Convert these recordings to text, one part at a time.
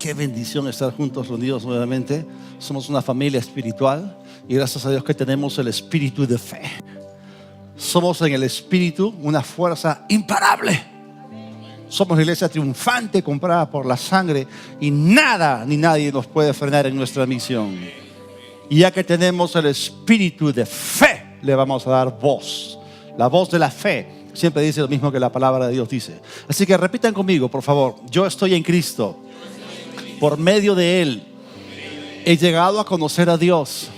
Qué bendición estar juntos, reunidos nuevamente. Somos una familia espiritual y gracias a Dios que tenemos el espíritu de fe. Somos en el espíritu una fuerza imparable. Somos la iglesia triunfante comprada por la sangre y nada ni nadie nos puede frenar en nuestra misión. Y ya que tenemos el espíritu de fe, le vamos a dar voz. La voz de la fe siempre dice lo mismo que la palabra de Dios dice. Así que repitan conmigo, por favor. Yo estoy en Cristo. Por medio de Él he llegado a conocer a Dios.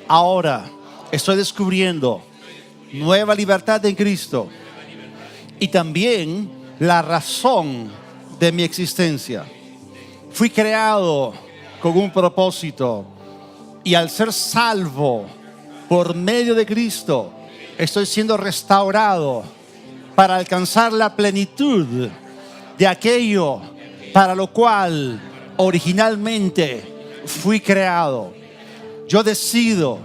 Ahora estoy descubriendo nueva libertad en Cristo y también la razón de mi existencia. Fui creado con un propósito y al ser salvo por medio de Cristo, estoy siendo restaurado para alcanzar la plenitud de aquello para lo cual originalmente fui creado. Yo decido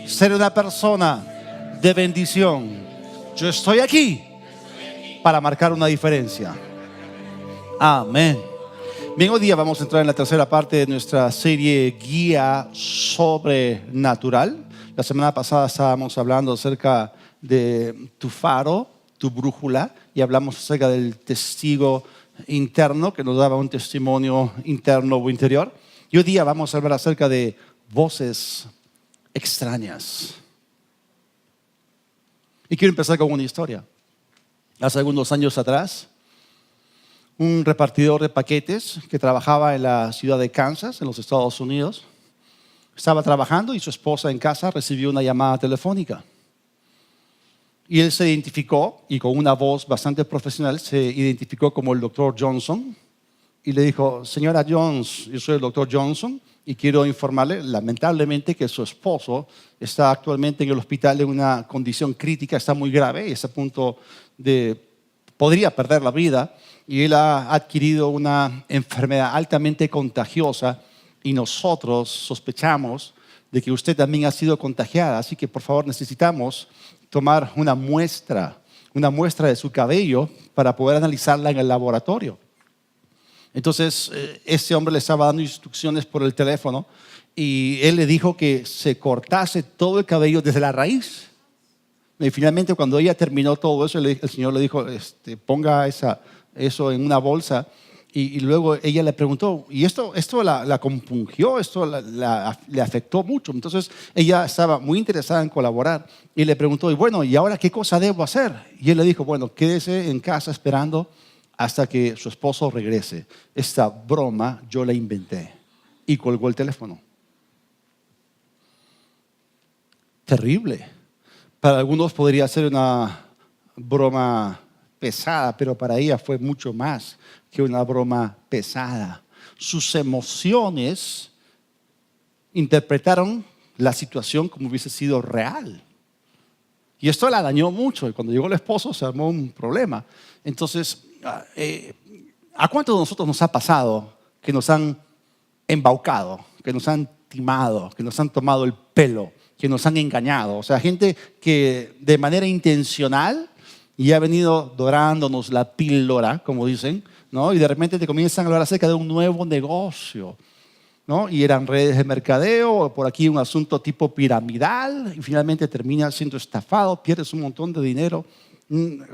ser una persona de bendición. Yo estoy aquí para marcar una diferencia. Amén. Bien, hoy día vamos a entrar en la tercera parte de nuestra serie Guía Sobrenatural. La semana pasada estábamos hablando acerca de tu faro, tu brújula, y hablamos acerca del testigo interno que nos daba un testimonio interno o interior. Y hoy día vamos a hablar acerca de voces extrañas. Y quiero empezar con una historia. Hace algunos años atrás, un repartidor de paquetes que trabajaba en la ciudad de Kansas, en los Estados Unidos, estaba trabajando y su esposa en casa recibió una llamada telefónica. Y él se identificó, y con una voz bastante profesional, se identificó como el doctor Johnson. Y le dijo: señora Jones, yo soy el doctor Johnson y quiero informarle, lamentablemente, que su esposo está actualmente en el hospital en una condición crítica, está muy grave y está a punto de, podría perder la vida. Y él ha adquirido una enfermedad altamente contagiosa y nosotros sospechamos de que usted también ha sido contagiada. Así que por favor necesitamos tomar una muestra de su cabello para poder analizarla en el laboratorio. Entonces, ese hombre le estaba dando instrucciones por el teléfono y él le dijo que se cortase todo el cabello desde la raíz. Y finalmente, cuando ella terminó todo eso, el Señor le dijo: ponga eso en una bolsa. Y luego ella le preguntó, y esto la compungió, esto le afectó mucho. Entonces ella estaba muy interesada en colaborar y le preguntó: y bueno, ¿y ahora qué cosa debo hacer? Y él le dijo: bueno, quédese en casa esperando hasta que su esposo regrese. Esta broma yo la inventé. Y colgó el teléfono. Terrible. Para algunos podría ser una broma pesada, pero para ella fue mucho más que una broma pesada. Sus emociones interpretaron la situación como hubiese sido real. Y esto la dañó mucho. Y cuando llegó el esposo se armó un problema. Entonces, ¿a cuántos de nosotros nos ha pasado que nos han embaucado, que nos han timado, que nos han tomado el pelo, que nos han engañado? O sea, gente que de manera intencional y ha venido dorándonos la píldora, como dicen, ¿no? Y de repente te comienzan a hablar acerca de un nuevo negocio, ¿no? Y eran redes de mercadeo, o por aquí un asunto tipo piramidal, y finalmente terminas siendo estafado, pierdes un montón de dinero.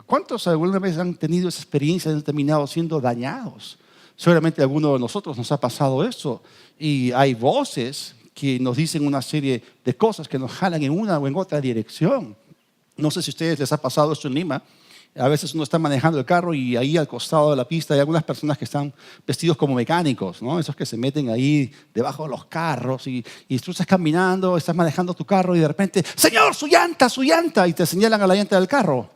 ¿Cuántos alguna vez han tenido esa experiencia y han terminado siendo dañados? Seguramente a alguno de nosotros nos ha pasado eso. Y hay voces que nos dicen una serie de cosas que nos jalan en una o en otra dirección. No sé si a ustedes les ha pasado esto en Lima. A veces uno está manejando el carro y ahí al costado de la pista hay algunas personas que están vestidos como mecánicos, ¿no? Esos que se meten ahí debajo de los carros y tú estás caminando, estás manejando tu carro y de repente: señor, su llanta, y te señalan a la llanta del carro.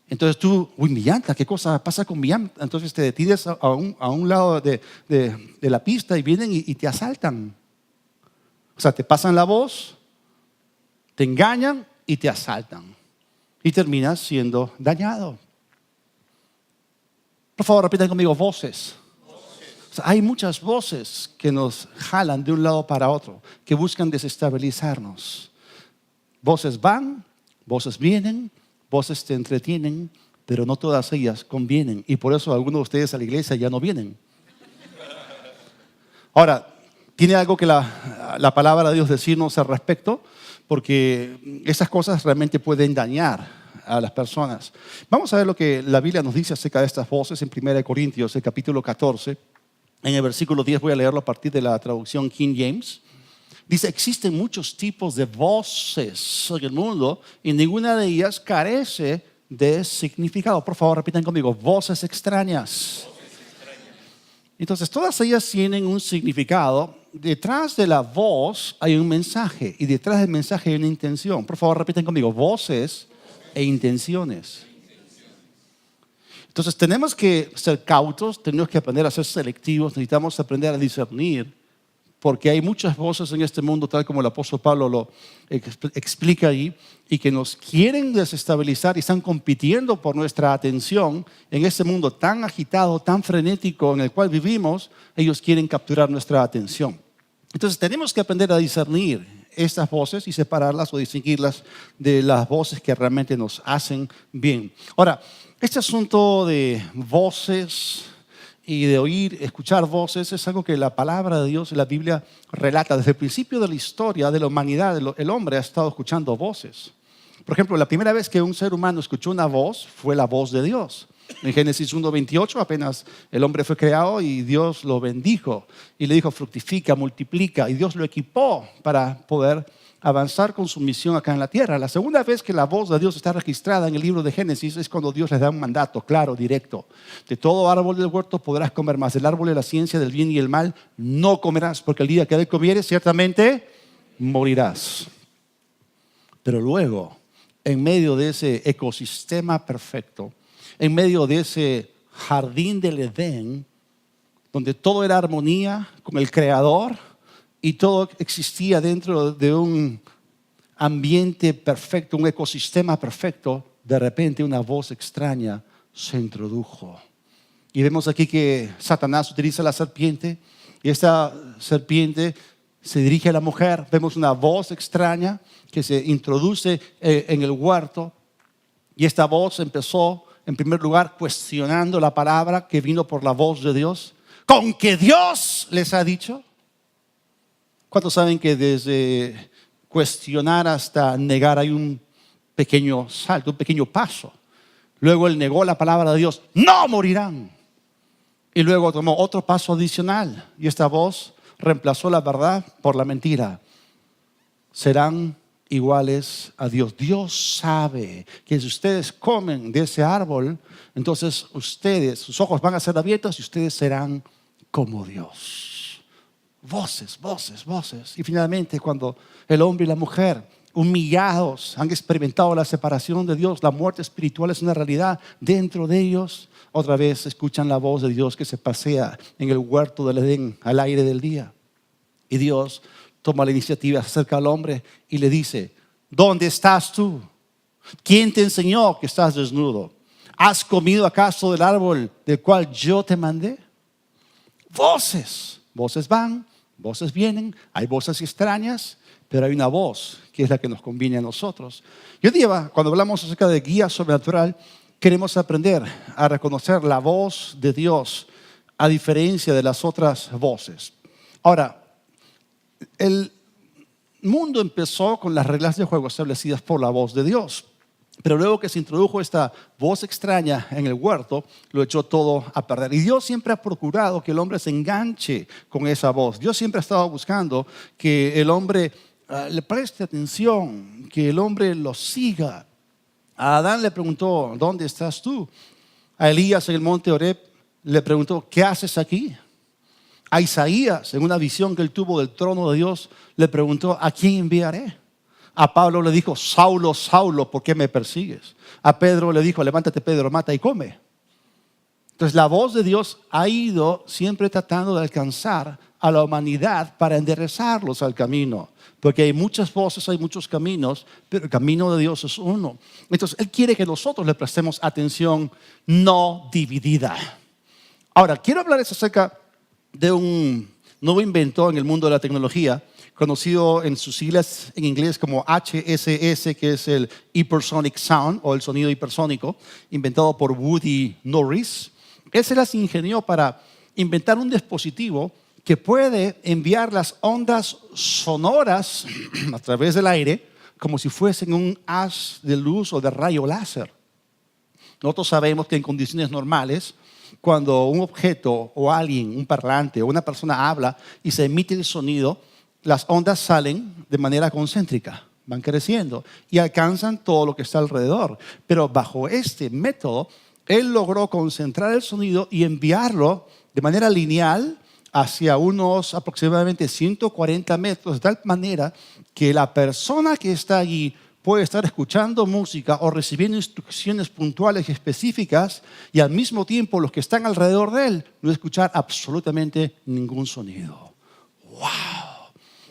Entonces tú: uy, mi llanta, ¿qué cosa pasa con mi llanta? Entonces te detienes a un lado de la pista y vienen y te asaltan. O sea, te pasan la voz, te engañan y te asaltan. Y terminas siendo dañado. Por favor, repitan conmigo: voces. O sea, hay muchas voces que nos jalan de un lado para otro, que buscan desestabilizarnos. Voces van, voces vienen, voces te entretienen, pero no todas ellas convienen. Y por eso algunos de ustedes a la iglesia ya no vienen. Ahora, ¿tiene algo que la palabra de Dios decirnos al respecto? Porque esas cosas realmente pueden dañar a las personas. Vamos a ver lo que la Biblia nos dice acerca de estas voces en 1 Corintios, el capítulo 14. En el versículo 10 voy a leerlo a partir de la traducción King James. Dice, existen muchos tipos de voces en el mundo y ninguna de ellas carece de significado. Por favor, repitan conmigo, voces extrañas. Entonces, todas ellas tienen un significado. Detrás de la voz hay un mensaje y detrás del mensaje hay una intención. Por favor, repiten conmigo, voces e intenciones. Entonces, tenemos que ser cautos, tenemos que aprender a ser selectivos, necesitamos aprender a discernir, porque hay muchas voces en este mundo, tal como el apóstol Pablo lo explica ahí, y que nos quieren desestabilizar y están compitiendo por nuestra atención en este mundo tan agitado, tan frenético en el cual vivimos. Ellos quieren capturar nuestra atención. Entonces tenemos que aprender a discernir estas voces y separarlas o distinguirlas de las voces que realmente nos hacen bien. Ahora, este asunto de voces y de oír, escuchar voces, es algo que la palabra de Dios y la Biblia relata. Desde el principio de la historia de la humanidad, el hombre ha estado escuchando voces. Por ejemplo, la primera vez que un ser humano escuchó una voz fue la voz de Dios. En Génesis 1:28 apenas el hombre fue creado y Dios lo bendijo y le dijo fructifica, multiplica, y Dios lo equipó para poder avanzar con su misión acá en la tierra. La segunda vez que la voz de Dios está registrada en el libro de Génesis es cuando Dios les da un mandato claro, directo. De todo árbol del huerto podrás comer, mas del árbol de la ciencia del bien y el mal no comerás, porque el día que de él comieres ciertamente morirás. Pero luego, en medio de ese ecosistema perfecto, en medio de ese jardín del Edén, donde todo era armonía con el Creador y todo existía dentro de un ambiente perfecto, un ecosistema perfecto, de repente una voz extraña se introdujo. Y vemos aquí que Satanás utiliza la serpiente y esta serpiente se dirige a la mujer. Vemos una voz extraña que se introduce en el huerto y esta voz empezó en primer lugar cuestionando la palabra que vino por la voz de Dios. ¿Con que Dios les ha dicho? ¿Cuántos saben que desde cuestionar hasta negar hay un pequeño salto, un pequeño paso? Luego él negó la palabra de Dios, no morirán. Y luego tomó otro paso adicional y esta voz reemplazó la verdad por la mentira. Serán iguales a Dios. Dios sabe que si ustedes comen de ese árbol, entonces ustedes, sus ojos van a ser abiertos y ustedes serán como Dios. Voces, voces, voces. Y finalmente cuando el hombre y la mujer humillados han experimentado la separación de Dios, la muerte espiritual es una realidad dentro de ellos, otra vez escuchan la voz de Dios que se pasea en el huerto del Edén al aire del día. Y Dios toma la iniciativa, se acerca al hombre y le dice, ¿dónde estás tú? ¿Quién te enseñó que estás desnudo? ¿Has comido acaso del árbol del cual yo te mandé? Voces, voces van, voces vienen, hay voces extrañas, pero hay una voz que es la que nos conviene a nosotros. Y hoy día, cuando hablamos acerca de guía sobrenatural, queremos aprender a reconocer la voz de Dios a diferencia de las otras voces. Ahora, el mundo empezó con las reglas de juego establecidas por la voz de Dios. Pero luego que se introdujo esta voz extraña en el huerto, lo echó todo a perder. Y Dios siempre ha procurado que el hombre se enganche con esa voz. Dios siempre ha estado buscando que el hombre le preste atención, que el hombre lo siga. A Adán le preguntó, ¿dónde estás tú? A Elías en el monte Horeb le preguntó, ¿qué haces aquí? A Isaías, en una visión que él tuvo del trono de Dios, le preguntó, ¿a quién enviaré? A Pablo le dijo, Saulo, Saulo, ¿por qué me persigues? A Pedro le dijo, levántate Pedro, mata y come. Entonces la voz de Dios ha ido siempre tratando de alcanzar a la humanidad para enderezarlos al camino. Porque hay muchas voces, hay muchos caminos, pero el camino de Dios es uno. Entonces Él quiere que nosotros le prestemos atención no dividida. Ahora, quiero hablarles acerca de un nuevo invento en el mundo de la tecnología, conocido en sus siglas en inglés como HSS, que es el Hypersonic Sound o el sonido hipersónico, inventado por Woody Norris. Él se las ingenió para inventar un dispositivo que puede enviar las ondas sonoras a través del aire como si fuesen un haz de luz o de rayo láser. Nosotros sabemos que en condiciones normales, cuando un objeto o alguien, un parlante o una persona habla y se emite el sonido, las ondas salen de manera concéntrica, van creciendo y alcanzan todo lo que está alrededor. Pero bajo este método, él logró concentrar el sonido y enviarlo de manera lineal hacia unos aproximadamente 140 metros, de tal manera que la persona que está allí puede estar escuchando música o recibiendo instrucciones puntuales y específicas, y al mismo tiempo los que están alrededor de él no escuchar absolutamente ningún sonido. ¡Wow!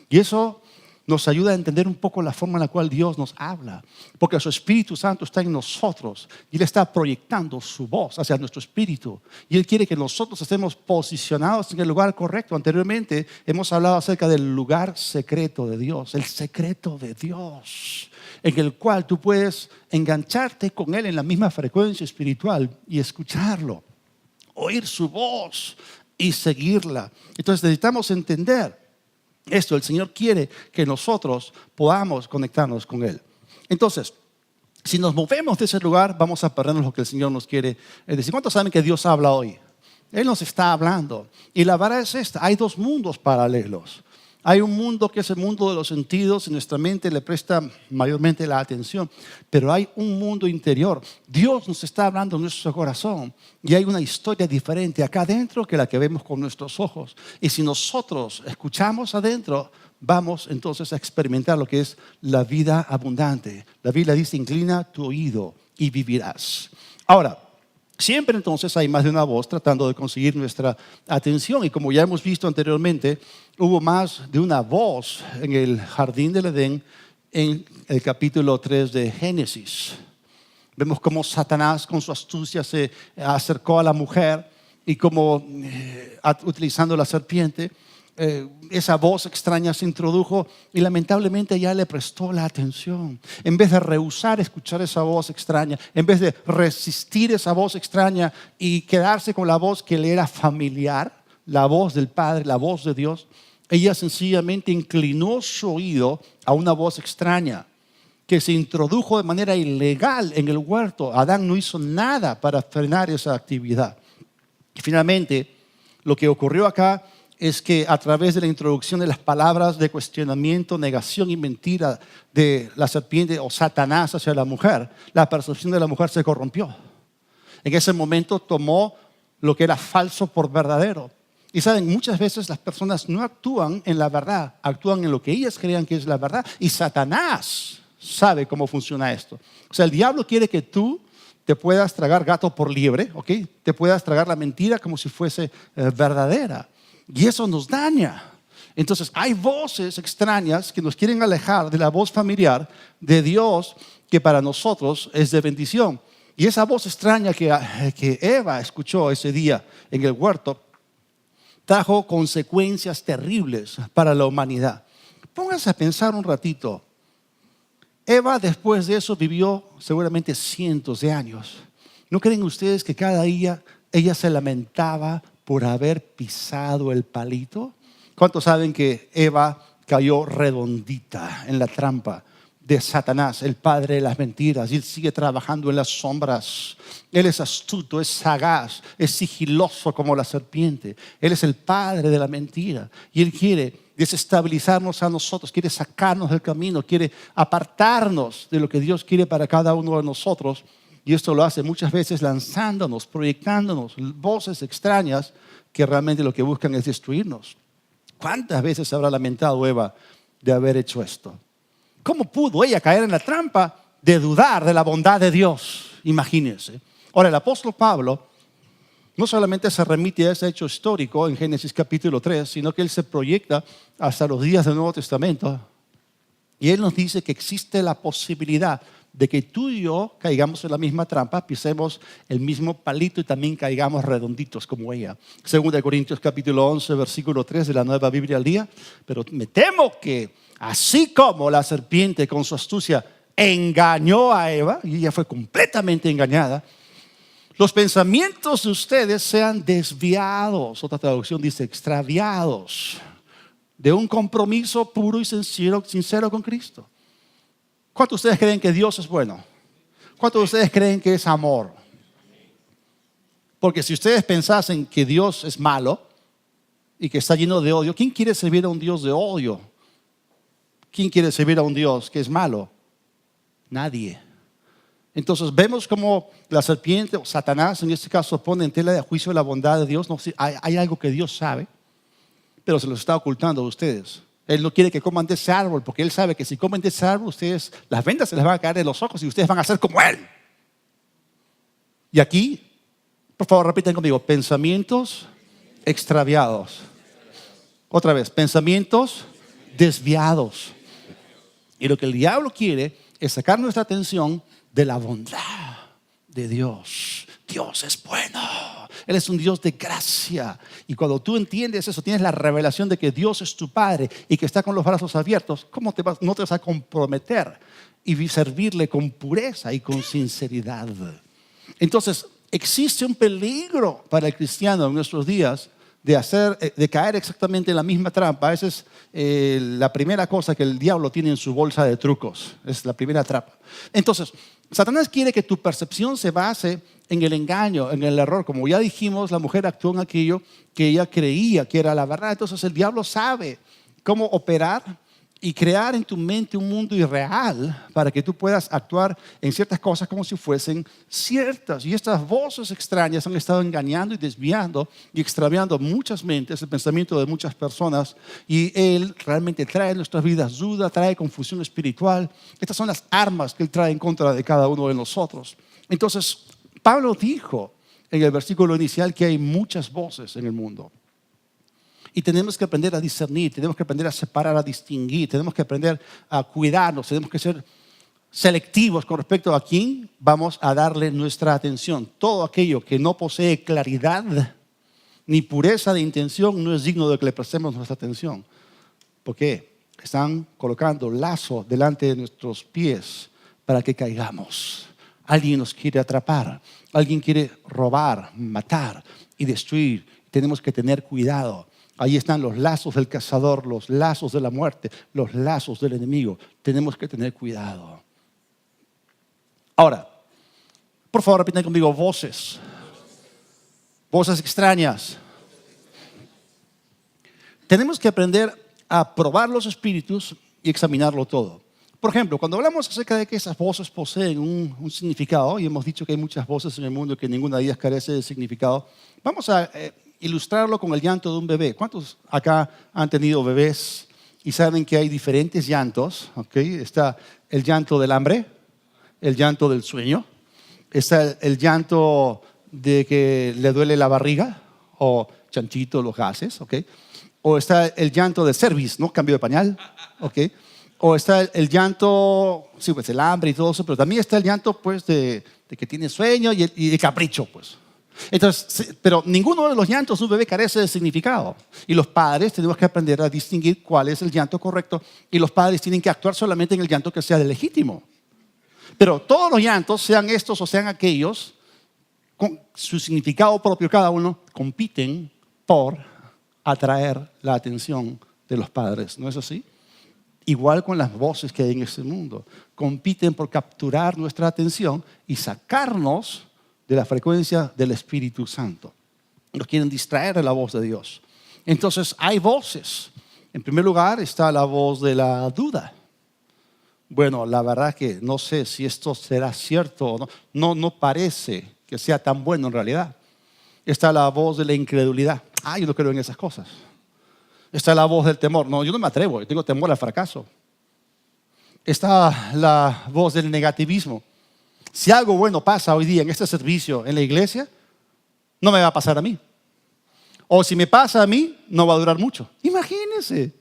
Y eso nos ayuda a entender un poco la forma en la cual Dios nos habla, porque su Espíritu Santo está en nosotros y Él está proyectando su voz hacia nuestro espíritu, y Él quiere que nosotros estemos posicionados en el lugar correcto. Anteriormente hemos hablado acerca del lugar secreto de Dios, el secreto de Dios, en el cual tú puedes engancharte con Él en la misma frecuencia espiritual y escucharlo, oír su voz y seguirla. Entonces necesitamos entender esto. El Señor quiere que nosotros podamos conectarnos con Él. Entonces, si nos movemos de ese lugar, vamos a perdernos lo que el Señor nos quiere decir. ¿Cuántos saben que Dios habla hoy? Él nos está hablando. Y la verdad es esta: hay dos mundos paralelos. Hay un mundo que es el mundo de los sentidos, y nuestra mente le presta mayormente la atención. Pero hay un mundo interior. Dios nos está hablando en nuestro corazón. Y hay una historia diferente acá adentro que la que vemos con nuestros ojos. Y si nosotros escuchamos adentro, vamos entonces a experimentar lo que es la vida abundante. La Biblia dice: inclina tu oído y vivirás. Ahora, siempre entonces hay más de una voz tratando de conseguir nuestra atención. Y como ya hemos visto anteriormente, hubo más de una voz en el jardín del Edén en el capítulo 3 de Génesis. Vemos cómo Satanás con su astucia se acercó a la mujer y cómo utilizando la serpiente, esa voz extraña se introdujo y lamentablemente ella le prestó la atención. En vez de rehusar escuchar esa voz extraña, en vez de resistir esa voz extraña y quedarse con la voz que le era familiar, la voz del Padre, la voz de Dios, ella sencillamente inclinó su oído a una voz extraña que se introdujo de manera ilegal en el huerto. Adán no hizo nada para frenar esa actividad. Y finalmente, lo que ocurrió acá es que a través de la introducción de las palabras de cuestionamiento, negación y mentira de la serpiente o Satanás hacia la mujer, la percepción de la mujer se corrompió. En ese momento tomó lo que era falso por verdadero. Y saben, muchas veces las personas no actúan en la verdad, actúan en lo que ellas crean que es la verdad. Y Satanás sabe cómo funciona esto. O sea, el diablo quiere que tú te puedas tragar gato por liebre, ¿ok? Te puedas tragar la mentira como si fuese verdadera. Y eso nos daña. Entonces hay voces extrañas que nos quieren alejar de la voz familiar de Dios, que para nosotros es de bendición. Y esa voz extraña que Eva escuchó ese día en el huerto trajo consecuencias terribles para la humanidad. Pónganse a pensar un ratito. Eva después de eso vivió seguramente cientos de años. ¿No creen ustedes que cada día ella se lamentaba por haber pisado el palito? ¿Cuántos saben que Eva cayó redondita en la trampa de Satanás, el padre de las mentiras? Y él sigue trabajando en las sombras. Él es astuto, es sagaz, es sigiloso como la serpiente. Él es el padre de la mentira. Y él quiere desestabilizarnos a nosotros, quiere sacarnos del camino, quiere apartarnos de lo que Dios quiere para cada uno de nosotros. Y esto lo hace muchas veces lanzándonos, proyectándonos voces extrañas que realmente lo que buscan es destruirnos. ¿Cuántas veces se habrá lamentado Eva de haber hecho esto? ¿Cómo pudo ella caer en la trampa de dudar de la bondad de Dios? Imagínense. Ahora, el apóstol Pablo no solamente se remite a ese hecho histórico en Génesis capítulo 3, sino que él se proyecta hasta los días del Nuevo Testamento. Y él nos dice que existe la posibilidad de que tú y yo caigamos en la misma trampa, pisemos el mismo palito y también caigamos redonditos como ella. Según de Corintios capítulo 11, versículo 3 de la Nueva Biblia al Día. Pero me temo que así como la serpiente con su astucia engañó a Eva, y ella fue completamente engañada, Los pensamientos de ustedes sean desviados. Otra traducción dice extraviados de un compromiso puro y sincero con Cristo. ¿Cuántos de ustedes creen que Dios es bueno? ¿Cuántos de ustedes creen que es amor? Porque si ustedes pensasen que Dios es malo y que está lleno de odio, ¿quién quiere servir a un Dios de odio? ¿Quién quiere servir a un Dios que es malo? Nadie. Entonces vemos como la serpiente o Satanás en este caso pone en tela de juicio la bondad de Dios. No, hay algo que Dios sabe, pero se los está ocultando a ustedes. Él no quiere que coman de ese árbol porque Él sabe que si comen de ese árbol, ustedes, las vendas se les van a caer de los ojos y ustedes van a ser como Él. Y aquí, por favor, repiten conmigo, pensamientos extraviados. Otra vez, pensamientos desviados. Y lo que el diablo quiere es sacar nuestra atención de la bondad de Dios. Dios es bueno. Él es un Dios de gracia. Y cuando tú entiendes eso, tienes la revelación de que Dios es tu Padre y que está con los brazos abiertos, ¿cómo no te vas a comprometer y servirle con pureza y con sinceridad? Entonces, existe un peligro para el cristiano en nuestros días de caer exactamente en la misma trampa. Esa es la primera cosa que el diablo tiene en su bolsa de trucos. Es la primera trampa. Entonces, Satanás quiere que tu percepción se base en el engaño, en el error. Como ya dijimos, la mujer actuó en aquello que ella creía que era la verdad. Entonces el diablo sabe cómo operar y crear en tu mente un mundo irreal para que tú puedas actuar en ciertas cosas como si fuesen ciertas. Y estas voces extrañas han estado engañando y desviando y extraviando muchas mentes, el pensamiento de muchas personas. Y Él realmente trae en nuestras vidas duda, trae confusión espiritual. Estas son las armas que Él trae en contra de cada uno de nosotros. Entonces, Pablo dijo en el versículo inicial que hay muchas voces en el mundo. Y tenemos que aprender a discernir, tenemos que aprender a separar, a distinguir, tenemos que aprender a cuidarnos, tenemos que ser selectivos con respecto a quién vamos a darle nuestra atención. Todo aquello que no posee claridad ni pureza de intención no es digno de que le prestemos nuestra atención. ¿Por qué? Están colocando lazo delante de nuestros pies para que caigamos. Alguien nos quiere atrapar, alguien quiere robar, matar y destruir. Tenemos que tener cuidado. Ahí están los lazos del cazador, los lazos de la muerte, los lazos del enemigo. Tenemos que tener cuidado. Ahora, por favor, repiten conmigo voces. Voces extrañas. Tenemos que aprender a probar los espíritus y examinarlo todo. Por ejemplo, cuando hablamos acerca de que esas voces poseen un significado, y hemos dicho que hay muchas voces en el mundo que ninguna de ellas carece de significado, vamos a ilustrarlo con el llanto de un bebé. ¿Cuántos acá han tenido bebés y saben que hay diferentes llantos? ¿Okay? Está el llanto del hambre, el llanto del sueño, está el llanto de que le duele la barriga o chanchito, los gases, ¿okay? O está el llanto de cerviz, ¿no? Cambio de pañal, ¿okay? O está el llanto, sí, pues el hambre y todo eso, pero también está el llanto pues de que tiene sueño y de capricho, pues. Entonces, pero ninguno de los llantos de un bebé carece de significado. Y los padres tenemos que aprender a distinguir cuál es el llanto correcto. Y los padres tienen que actuar solamente en el llanto que sea legítimo. Pero todos los llantos, sean estos o sean aquellos, con su significado propio cada uno, compiten por atraer la atención de los padres. ¿No es así? Igual con las voces que hay en este mundo. Compiten por capturar nuestra atención y sacarnos de la frecuencia del Espíritu Santo. Nos quieren distraer de la voz de Dios. Entonces hay voces. En primer lugar está la voz de la duda. Bueno, la verdad que no sé si esto será cierto o no. No parece que sea tan bueno en realidad. Está la voz de la incredulidad. Yo no creo en esas cosas. Está la voz del temor. No, yo no me atrevo, yo tengo temor al fracaso. Está la voz del negativismo. Si algo bueno pasa hoy día en este servicio, en la iglesia, no me va a pasar a mí. O si me pasa a mí, no va a durar mucho. Imagínense.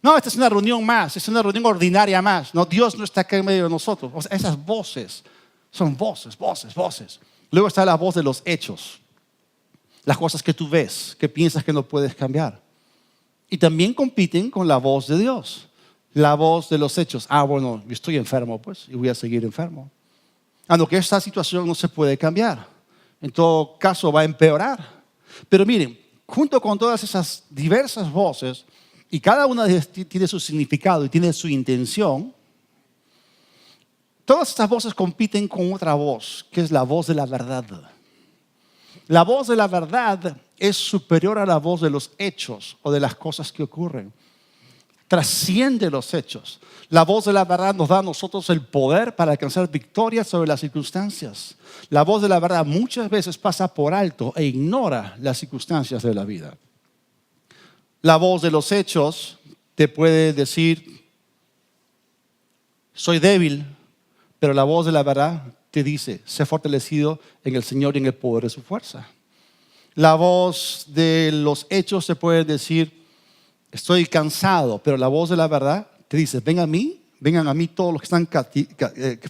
No, esta es una reunión más, es una reunión ordinaria más. No, Dios no está acá en medio de nosotros. O sea, esas voces son voces. Luego está la voz de los hechos. Las cosas que tú ves, que piensas que no puedes cambiar. Y también compiten con la voz de Dios. La voz de los hechos. Bueno, yo estoy enfermo, pues, y voy a seguir enfermo. Aunque esta situación no se puede cambiar. En todo caso va a empeorar. Pero miren, junto con todas esas diversas voces, y cada una de ellas tiene su significado y tiene su intención, todas estas voces compiten con otra voz, que es la voz de la verdad. La voz de la verdad es superior a la voz de los hechos o de las cosas que ocurren. Trasciende los hechos. La voz de la verdad nos da a nosotros el poder para alcanzar victoria sobre las circunstancias. La voz de la verdad muchas veces pasa por alto e ignora las circunstancias de la vida. La voz de los hechos te puede decir, soy débil, pero la voz de la verdad te dice, sé fortalecido en el Señor y en el poder de su fuerza. La voz de los hechos te puede decir, estoy cansado, pero la voz de la verdad te dice, vengan a mí todos los que están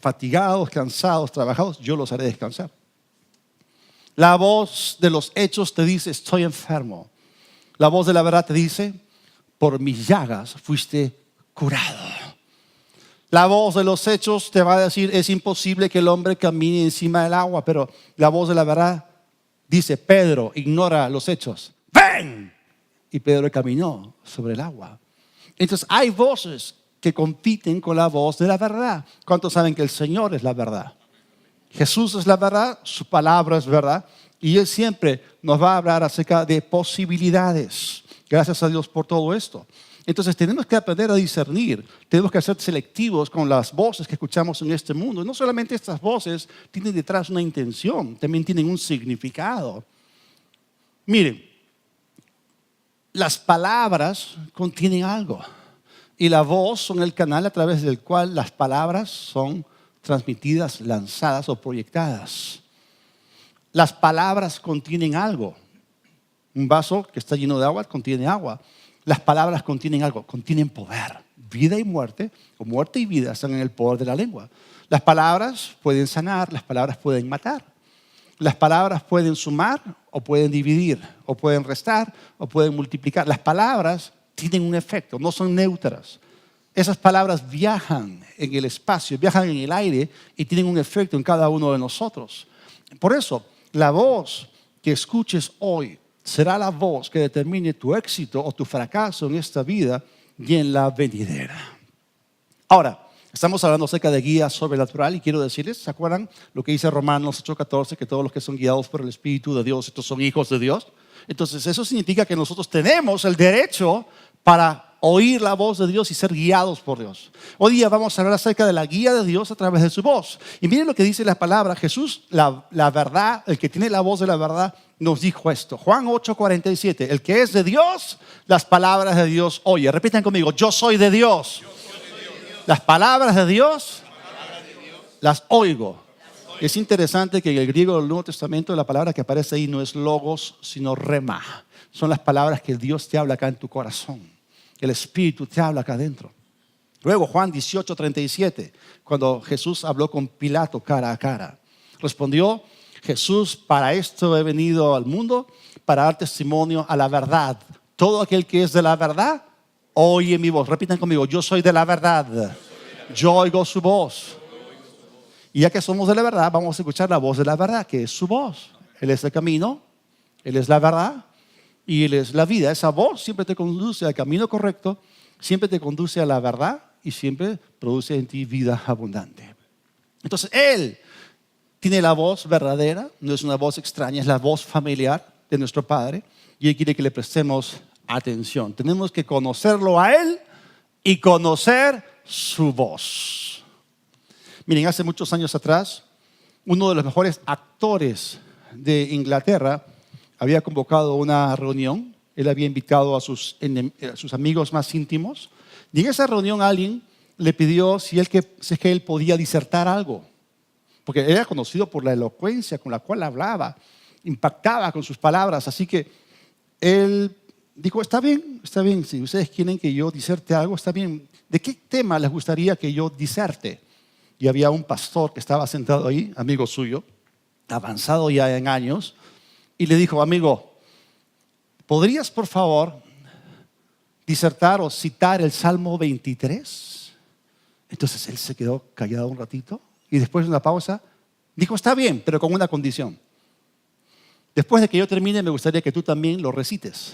fatigados, cansados, trabajados, yo los haré descansar. La voz de los hechos te dice, estoy enfermo. La voz de la verdad te dice, por mis llagas fuiste curado. La voz de los hechos te va a decir, es imposible que el hombre camine encima del agua, pero la voz de la verdad dice, Pedro, ignora los hechos. ¡Ven! Y Pedro caminó sobre el agua. Entonces hay voces que compiten con la voz de la verdad. ¿Cuántos saben que el Señor es la verdad? Jesús es la verdad, su palabra es verdad. Y Él siempre nos va a hablar acerca de posibilidades. Gracias a Dios por todo esto. Entonces tenemos que aprender a discernir, tenemos que ser selectivos con las voces que escuchamos en este mundo. Y no solamente estas voces tienen detrás una intención, también tienen un significado. Miren, las palabras contienen algo y la voz son el canal a través del cual las palabras son transmitidas, lanzadas o proyectadas. Las palabras contienen algo. Un vaso que está lleno de agua contiene agua. Las palabras contienen algo, contienen poder. Vida y muerte, o muerte y vida, están en el poder de la lengua. Las palabras pueden sanar, las palabras pueden matar. Las palabras pueden sumar o pueden dividir, o pueden restar o pueden multiplicar. Las palabras tienen un efecto, no son neutras. Esas palabras viajan en el espacio, viajan en el aire y tienen un efecto en cada uno de nosotros. Por eso, la voz que escuches hoy será la voz que determine tu éxito o tu fracaso en esta vida y en la venidera. Ahora, estamos hablando acerca de guía sobrenatural y quiero decirles, ¿se acuerdan lo que dice Romanos 8:14? Que todos los que son guiados por el Espíritu de Dios, estos son hijos de Dios. Entonces eso significa que nosotros tenemos el derecho para oír la voz de Dios y ser guiados por Dios. Hoy día vamos a hablar acerca de la guía de Dios a través de su voz. Y miren lo que dice la palabra. Jesús, la verdad, el que tiene la voz de la verdad, nos dijo esto. Juan 8:47. El que es de Dios, las palabras de Dios oye. Repitan conmigo, yo soy de Dios. Las palabras de Dios las oigo. Es interesante que en el griego del Nuevo Testamento la palabra que aparece ahí no es logos, sino rema. Son las palabras que Dios te habla acá en tu corazón. El Espíritu te habla acá adentro. Luego Juan 18:37, cuando Jesús habló con Pilato cara a cara. Respondió Jesús, para esto he venido al mundo, para dar testimonio a la verdad. Todo aquel que es de la verdad, oye mi voz. Repitan conmigo, yo soy de la verdad. Yo oigo su voz. Y ya que somos de la verdad, vamos a escuchar la voz de la verdad, que es su voz. Él es el camino, Él es la verdad y Él es la vida. Esa voz siempre te conduce al camino correcto, siempre te conduce a la verdad y siempre produce en ti vida abundante. Entonces, Él tiene la voz verdadera, no es una voz extraña, es la voz familiar de nuestro Padre y Él quiere que le prestemos atención. Tenemos que conocerlo a Él y conocer su voz. Miren, hace muchos años atrás, uno de los mejores actores de Inglaterra había convocado una reunión. Él había invitado a sus amigos más íntimos. Y en esa reunión alguien le pidió si es que él podía disertar algo. Porque era conocido por la elocuencia con la cual hablaba, impactaba con sus palabras. Así que él dijo, está bien, si ustedes quieren que yo diserte algo, está bien. ¿De qué tema les gustaría que yo diserte? Y había un pastor que estaba sentado ahí, amigo suyo, avanzado ya en años, y le dijo, amigo, ¿podrías por favor disertar o citar el Salmo 23? Entonces él se quedó callado un ratito y después de una pausa Dijo, está bien, pero con una condición. Después de que yo termine, me gustaría que tú también lo recites.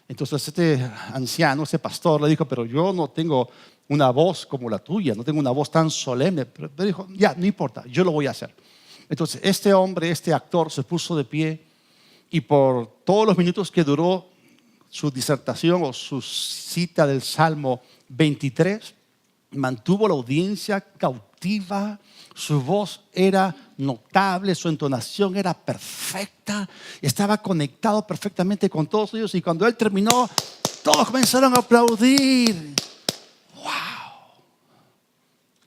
Entonces este anciano, este pastor, le dijo, pero yo no tengo una voz como la tuya, no tengo una voz tan solemne. Pero dijo, ya, no importa, yo lo voy a hacer. Entonces este hombre, este actor, se puso de pie y por todos los minutos que duró su disertación o su cita del Salmo 23, mantuvo la audiencia cautiva. Su voz era notable, su entonación era perfecta, estaba conectado perfectamente con todos ellos. Y cuando él terminó, todos comenzaron a aplaudir. ¡Wow!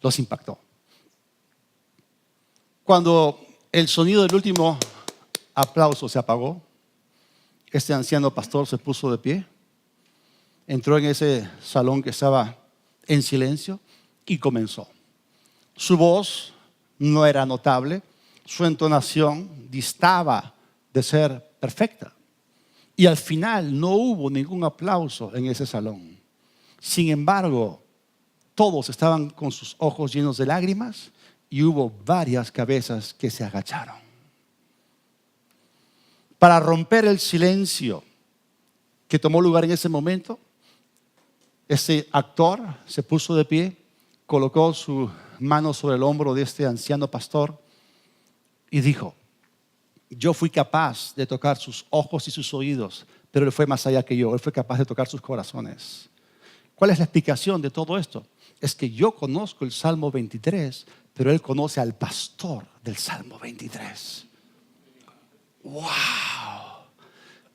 Los impactó. Cuando el sonido del último aplauso se apagó, este anciano pastor se puso de pie, entró en ese salón que estaba en silencio y comenzó. Su voz no era notable, su entonación distaba de ser perfecta. Y al final no hubo ningún aplauso en ese salón. Sin embargo, todos estaban con sus ojos llenos de lágrimas y hubo varias cabezas que se agacharon. Para romper el silencio que tomó lugar en ese momento, ese actor se puso de pie, colocó su mano sobre el hombro de este anciano pastor y dijo, yo fui capaz de tocar sus ojos y sus oídos, pero él fue más allá que yo, él fue capaz de tocar sus corazones. ¿Cuál es la explicación de todo esto? Es que yo conozco el Salmo 23, pero él conoce al pastor del Salmo 23. ¡Wow!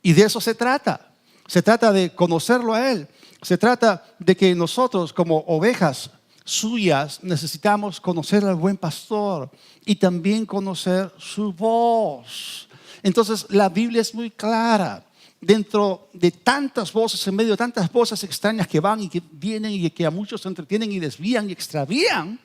Y de eso se trata. Se trata de conocerlo a él. Se trata de que nosotros como ovejas suyas necesitamos conocer al buen pastor y también conocer su voz. Entonces la Biblia es muy clara. Dentro de tantas voces, en medio de tantas voces extrañas que van y que vienen y que a muchos se entretienen y desvían y extravían,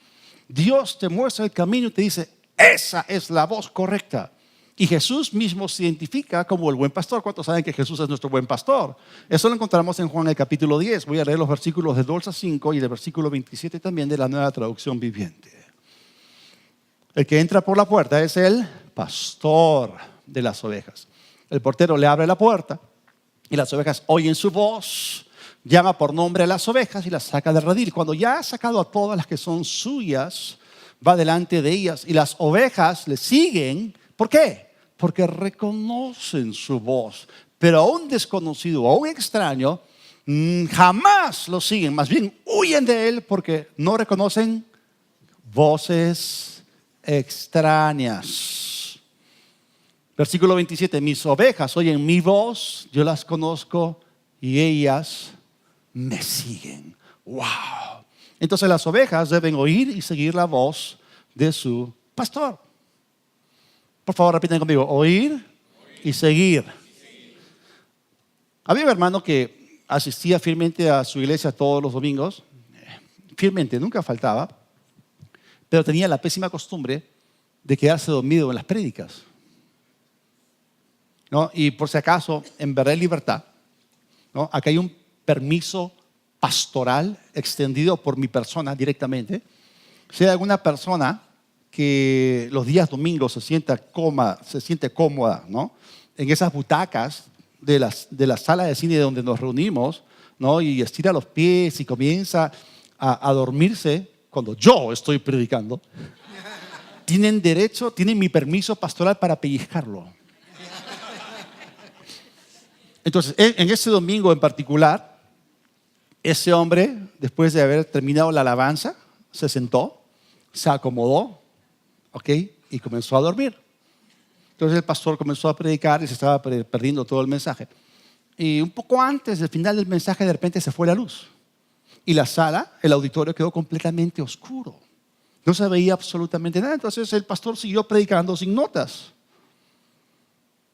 Dios te muestra el camino y te dice, esa es la voz correcta. Y Jesús mismo se identifica como el buen pastor. ¿Cuántos saben que Jesús es nuestro buen pastor? Eso lo encontramos en Juan el capítulo 10. Voy a leer los versículos de 2 a 5 y del versículo 27 también de la Nueva Traducción Viviente. El que entra por la puerta es el pastor de las ovejas. El portero le abre la puerta y las ovejas oyen su voz, llama por nombre a las ovejas y las saca del redil. Cuando ya ha sacado a todas las que son suyas, va delante de ellas y las ovejas le siguen. ¿Por qué? Porque reconocen su voz. Pero a un desconocido, a un extraño, jamás lo siguen. Más bien huyen de él porque no reconocen voces extrañas. Versículo 27. Mis ovejas oyen mi voz, yo las conozco y ellas me siguen. ¡Wow! Entonces las ovejas deben oír y seguir la voz de su pastor. Por favor, repiten conmigo. Oír y seguir. Había un hermano que asistía fielmente a su iglesia todos los domingos. Fielmente, nunca faltaba. Pero tenía la pésima costumbre de quedarse dormido en las prédicas. ¿No? Y por si acaso, en Verdad y Libertad, ¿no? Acá hay un permiso pastoral extendido por mi persona directamente. Si hay alguna persona que los días domingos se siente cómoda, ¿no? En esas butacas de la sala de cine donde nos reunimos, ¿no? Y estira los pies y comienza a dormirse cuando yo estoy predicando, tienen derecho, tienen mi permiso pastoral para pellizcarlo. Entonces, en ese domingo en particular, ese hombre, después de haber terminado la alabanza, se sentó, se acomodó, ¿ok? Y comenzó a dormir. Entonces el pastor comenzó a predicar y se estaba perdiendo todo el mensaje. Y un poco antes del final del mensaje, de repente se fue la luz. Y la sala, el auditorio quedó completamente oscuro. No se veía absolutamente nada. Entonces el pastor siguió predicando sin notas.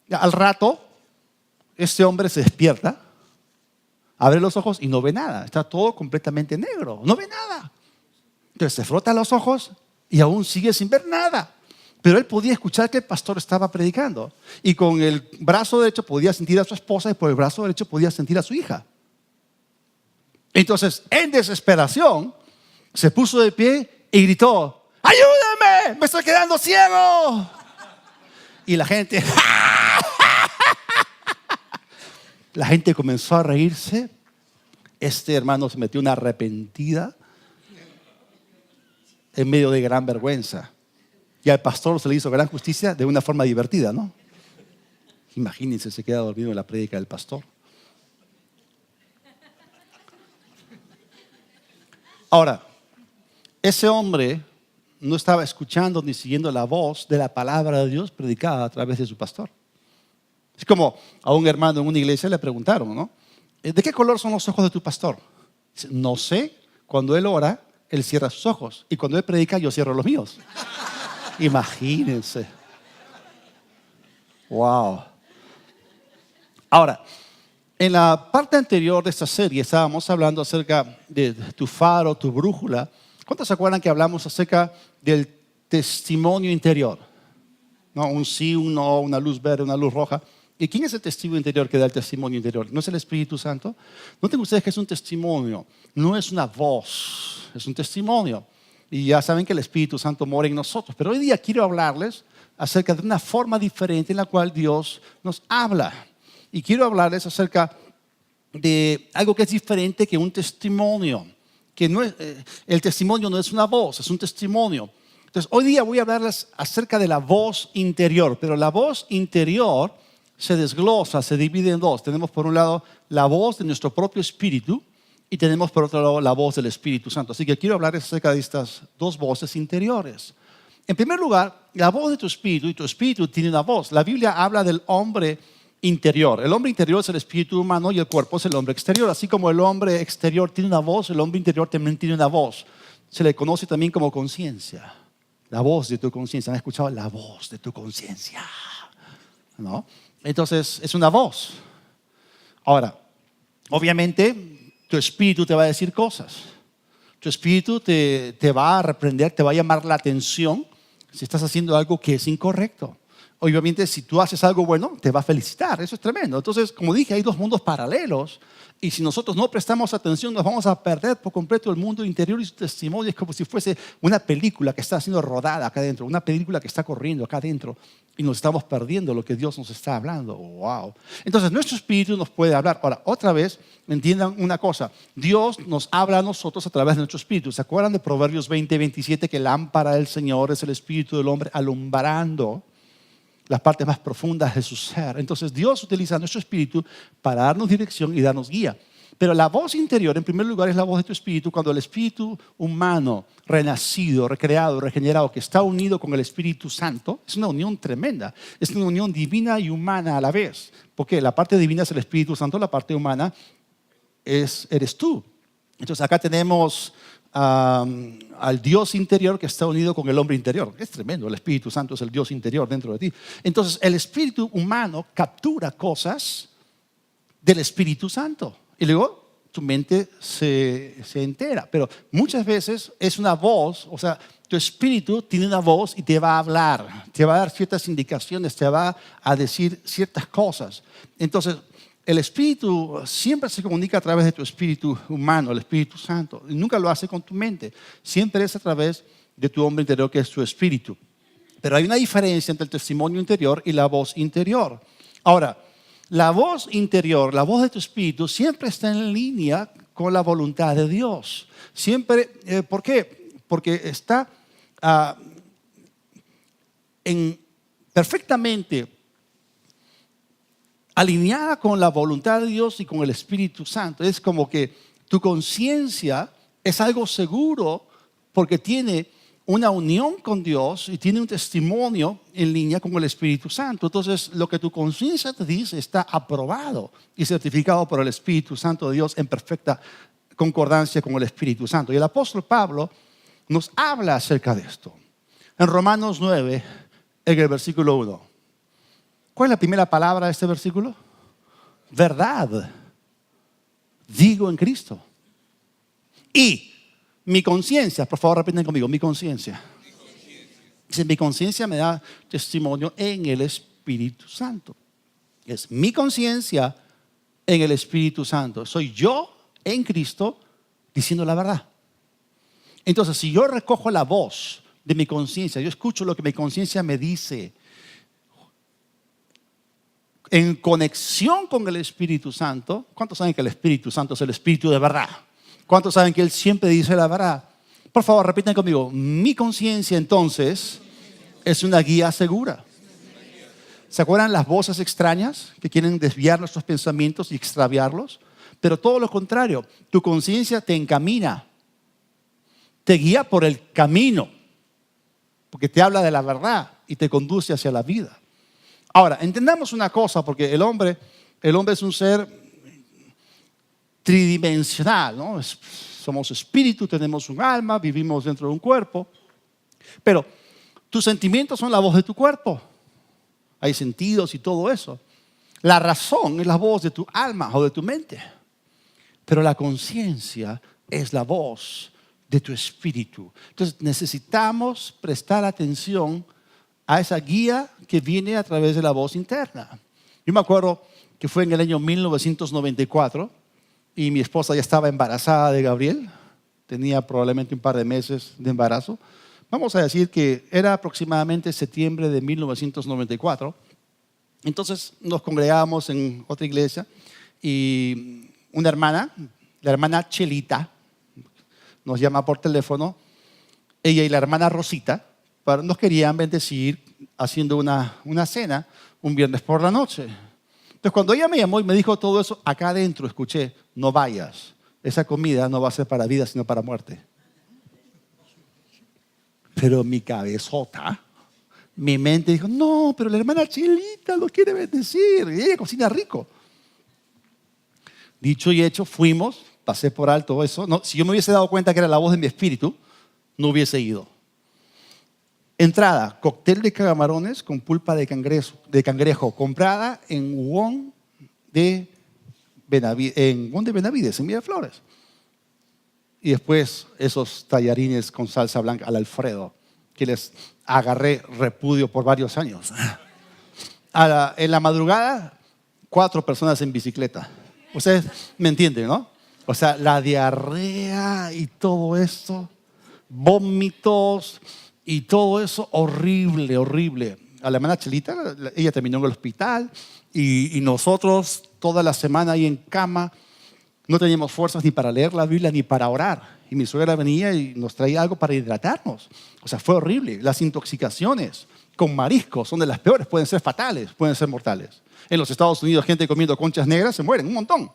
Al rato, este hombre se despierta, abre los ojos y no ve nada. Está todo completamente negro. No ve nada. Entonces se frota los ojos y aún sigue sin ver nada. Pero él podía escuchar que el pastor estaba predicando. Y con el brazo derecho podía sentir a su esposa y por el brazo derecho podía sentir a su hija. Entonces, en desesperación, se puso de pie y gritó: ¡ayúdame! Me estoy quedando ciego. Y la gente, la gente comenzó a reírse. Este hermano se metió una arrepentida en medio de gran vergüenza. Y al pastor se le hizo gran justicia de una forma divertida, ¿no? Imagínense, se queda dormido en la prédica del pastor. Ahora, ese hombre no estaba escuchando ni siguiendo la voz de la palabra de Dios predicada a través de su pastor. Es como a un hermano en una iglesia le preguntaron, ¿no? ¿De qué color son los ojos de tu pastor? Dice, no sé. Cuando él ora, él cierra sus ojos. Y cuando él predica, yo cierro los míos. Imagínense. Wow. Ahora, en la parte anterior de esta serie estábamos hablando acerca de tu faro, tu brújula. ¿Cuántos se acuerdan que hablamos acerca del testimonio interior? ¿No? Un sí, un no, una luz verde, una luz roja. ¿Y quién es el testigo interior que da el testimonio interior? ¿No es el Espíritu Santo? Noten ustedes que es un testimonio, no es una voz, es un testimonio. Y ya saben que el Espíritu Santo mora en nosotros. Pero hoy día quiero hablarles acerca de una forma diferente en la cual Dios nos habla. Y quiero hablarles acerca de algo que es diferente que un testimonio. Que no es, el testimonio no es una voz, es un testimonio. Entonces, hoy día voy a hablarles acerca de la voz interior. Pero la voz interior se desglosa, se divide en dos. Tenemos por un lado la voz de nuestro propio espíritu y tenemos por otro lado la voz del Espíritu Santo. Así que quiero hablarles acerca de estas dos voces interiores. En primer lugar, la voz de tu espíritu, y tu espíritu tiene una voz. La Biblia habla del hombre interior. El hombre interior es el espíritu humano y el cuerpo es el hombre exterior. Así como el hombre exterior tiene una voz, el hombre interior también tiene una voz. Se le conoce también como conciencia. La voz de tu conciencia. ¿Han escuchado? La voz de tu conciencia, ¿no? Entonces, es una voz. Ahora, obviamente, tu espíritu te va a decir cosas. Tu espíritu te va a reprender, te va a llamar la atención si estás haciendo algo que es incorrecto. Obviamente, si tú haces algo bueno, te va a felicitar. Eso es tremendo. Entonces, como dije, hay dos mundos paralelos. Y si nosotros no prestamos atención, nos vamos a perder por completo el mundo interior y su testimonio. Es como si fuese una película que está siendo rodada acá adentro, una película que está corriendo acá adentro. Y nos estamos perdiendo lo que Dios nos está hablando. Wow. Entonces, nuestro espíritu nos puede hablar. Ahora, otra vez, entiendan una cosa. Dios nos habla a nosotros a través de nuestro espíritu. ¿Se acuerdan de Proverbios 20:27? Que lámpara del Señor es el espíritu del hombre alumbrando las partes más profundas de su ser. Entonces Dios utiliza nuestro espíritu para darnos dirección y darnos guía. Pero la voz interior, en primer lugar, es la voz de tu espíritu. Cuando el espíritu humano, renacido, recreado, regenerado, que está unido con el Espíritu Santo, es una unión tremenda. Es una unión divina y humana a la vez. Porque la parte divina es el Espíritu Santo, la parte humana eres tú. Entonces acá tenemos al Dios interior que está unido con el hombre interior. Es tremendo, el Espíritu Santo es el Dios interior dentro de ti. Entonces el espíritu humano captura cosas del Espíritu Santo y luego tu mente se entera. Pero muchas veces es una voz, o sea, tu espíritu tiene una voz y te va a hablar, te va a dar ciertas indicaciones, te va a decir ciertas cosas. Entonces el espíritu siempre se comunica a través de tu espíritu humano, el Espíritu Santo. Y nunca lo hace con tu mente. Siempre es a través de tu hombre interior, que es tu espíritu. Pero hay una diferencia entre el testimonio interior y la voz interior. Ahora, la voz interior, la voz de tu espíritu, siempre está en línea con la voluntad de Dios. Siempre, ¿por qué? Porque está perfectamente alineada con la voluntad de Dios y con el Espíritu Santo. Es como que tu conciencia es algo seguro porque tiene una unión con Dios y tiene un testimonio en línea con el Espíritu Santo. Entonces, lo que tu conciencia te dice está aprobado y certificado por el Espíritu Santo de Dios en perfecta concordancia con el Espíritu Santo. Y el apóstol Pablo nos habla acerca de esto. En Romanos 9, en el versículo 1. ¿Cuál es la primera palabra de este versículo? Verdad. Digo en Cristo. Y mi conciencia, por favor repiten conmigo, mi conciencia. Dice, mi conciencia me da testimonio en el Espíritu Santo. Es mi conciencia en el Espíritu Santo. Soy yo en Cristo diciendo la verdad. Entonces, si yo recojo la voz de mi conciencia. Yo escucho lo que mi conciencia me dice. En conexión con el Espíritu Santo. ¿Cuántos saben que el Espíritu Santo es el Espíritu de verdad? ¿Cuántos saben que Él siempre dice la verdad? Por favor, repitan conmigo. Mi conciencia entonces es una guía segura. ¿Se acuerdan las voces extrañas que quieren desviar nuestros pensamientos y extraviarlos? Pero todo lo contrario, tu conciencia te encamina, te guía por el camino, porque te habla de la verdad y te conduce hacia la vida. Ahora, entendamos una cosa, porque el hombre es un ser tridimensional, ¿no? Somos espíritu, tenemos un alma, vivimos dentro de un cuerpo, pero tus sentimientos son la voz de tu cuerpo. Hay sentidos y todo eso. La razón es la voz de tu alma o de tu mente. Pero la conciencia es la voz de tu espíritu. Entonces necesitamos prestar atención a esa guía que viene a través de la voz interna. Yo me acuerdo que fue en el año 1994 y mi esposa ya estaba embarazada de Gabriel. Tenía probablemente un par de meses de embarazo. Vamos a decir que era aproximadamente septiembre de 1994. Entonces nos congregábamos en otra iglesia y una hermana, la hermana Chelita, nos llama por teléfono. Ella y la hermana Rosita nos querían bendecir haciendo una cena un viernes por la noche. Entonces cuando ella me llamó y me dijo todo eso, acá adentro escuché, no vayas, esa comida no va a ser para vida sino para muerte. Pero mi cabezota, mi mente dijo, no, pero la hermana Chelita lo quiere bendecir y ella cocina rico. Dicho y hecho, fuimos, pasé por alto eso. No, si yo me hubiese dado cuenta que era la voz de mi espíritu, no hubiese ido. Entrada, cóctel de camarones con pulpa de cangrejo comprada en Wong de Benavides, en Miraflores. Y después esos tallarines con salsa blanca al Alfredo, que les agarré repudio por varios años. En la madrugada, 4 personas en bicicleta. Ustedes me entienden, ¿no? O sea, la diarrea y todo esto, vómitos y todo eso, horrible, horrible. A la hermana Chelita, ella terminó en el hospital y nosotros toda la semana ahí en cama. No teníamos fuerzas ni para leer la Biblia ni para orar. Y mi suegra venía y nos traía algo para hidratarnos. O sea, fue horrible. Las intoxicaciones con mariscos son de las peores. Pueden ser fatales, pueden ser mortales. En los Estados Unidos, gente comiendo conchas negras se mueren un montón.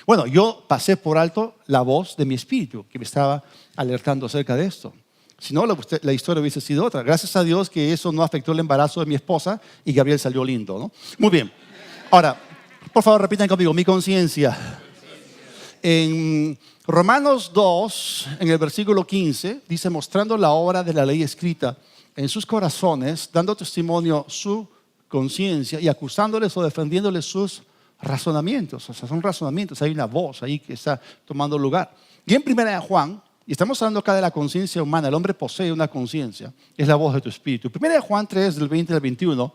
Bueno, yo pasé por alto la voz de mi espíritu que me estaba alertando acerca de esto. Si no, la historia hubiese sido otra. Gracias a Dios que eso no afectó el embarazo de mi esposa y Gabriel salió lindo, ¿no? Muy bien. Ahora, por favor, repitan conmigo, mi conciencia. En Romanos 2, en el versículo 15, dice, mostrando la obra de la ley escrita en sus corazones, dando testimonio su conciencia y acusándoles o defendiéndoles sus razonamientos. O sea, son razonamientos, hay una voz ahí que está tomando lugar. Y en 1 Juan, y estamos hablando acá de la conciencia humana, el hombre posee una conciencia, es la voz de tu espíritu. 1 Juan 3, del 20 al 21,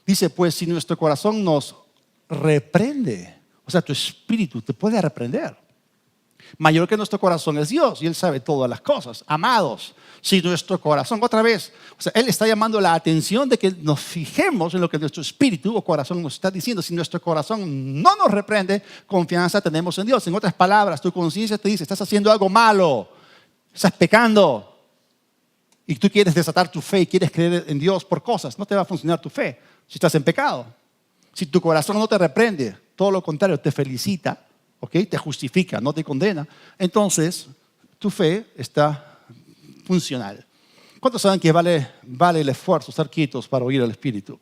dice, pues si nuestro corazón nos reprende, o sea, tu espíritu te puede reprender. Mayor que nuestro corazón es Dios y Él sabe todas las cosas. Amados, si nuestro corazón, otra vez, o sea, Él está llamando la atención de que nos fijemos en lo que nuestro espíritu o corazón nos está diciendo. Si nuestro corazón no nos reprende, confianza tenemos en Dios. En otras palabras, tu conciencia te dice, estás haciendo algo malo, estás pecando y tú quieres desatar tu fe y quieres creer en Dios por cosas. No te va a funcionar tu fe si estás en pecado. Si tu corazón no te reprende, todo lo contrario, te felicita, ¿okay? Te justifica, no te condena, entonces tu fe está funcional. ¿Cuántos saben que vale el esfuerzo estar quietos para oír al Espíritu?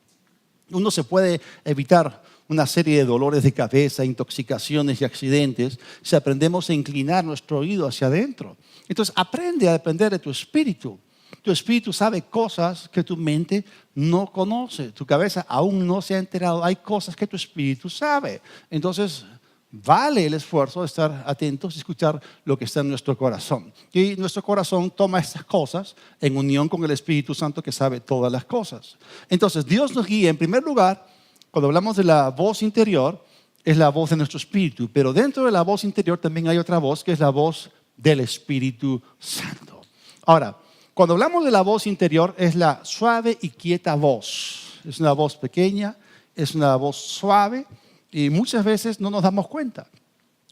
Uno se puede evitar una serie de dolores de cabeza, intoxicaciones y accidentes si aprendemos a inclinar nuestro oído hacia adentro. Entonces aprende a depender de tu espíritu. Tu espíritu sabe cosas que tu mente no conoce. Tu cabeza aún no se ha enterado. Hay cosas que tu espíritu sabe. Entonces, vale el esfuerzo de estar atentos y escuchar lo que está en nuestro corazón. Y nuestro corazón toma estas cosas en unión con el Espíritu Santo que sabe todas las cosas. Entonces, Dios nos guía, en primer lugar, cuando hablamos de la voz interior, es la voz de nuestro espíritu. Pero dentro de la voz interior también hay otra voz que es la voz del Espíritu Santo. Ahora, Cuando hablamos de la voz interior, es la suave y quieta voz. Es una voz pequeña, es una voz suave y muchas veces no nos damos cuenta.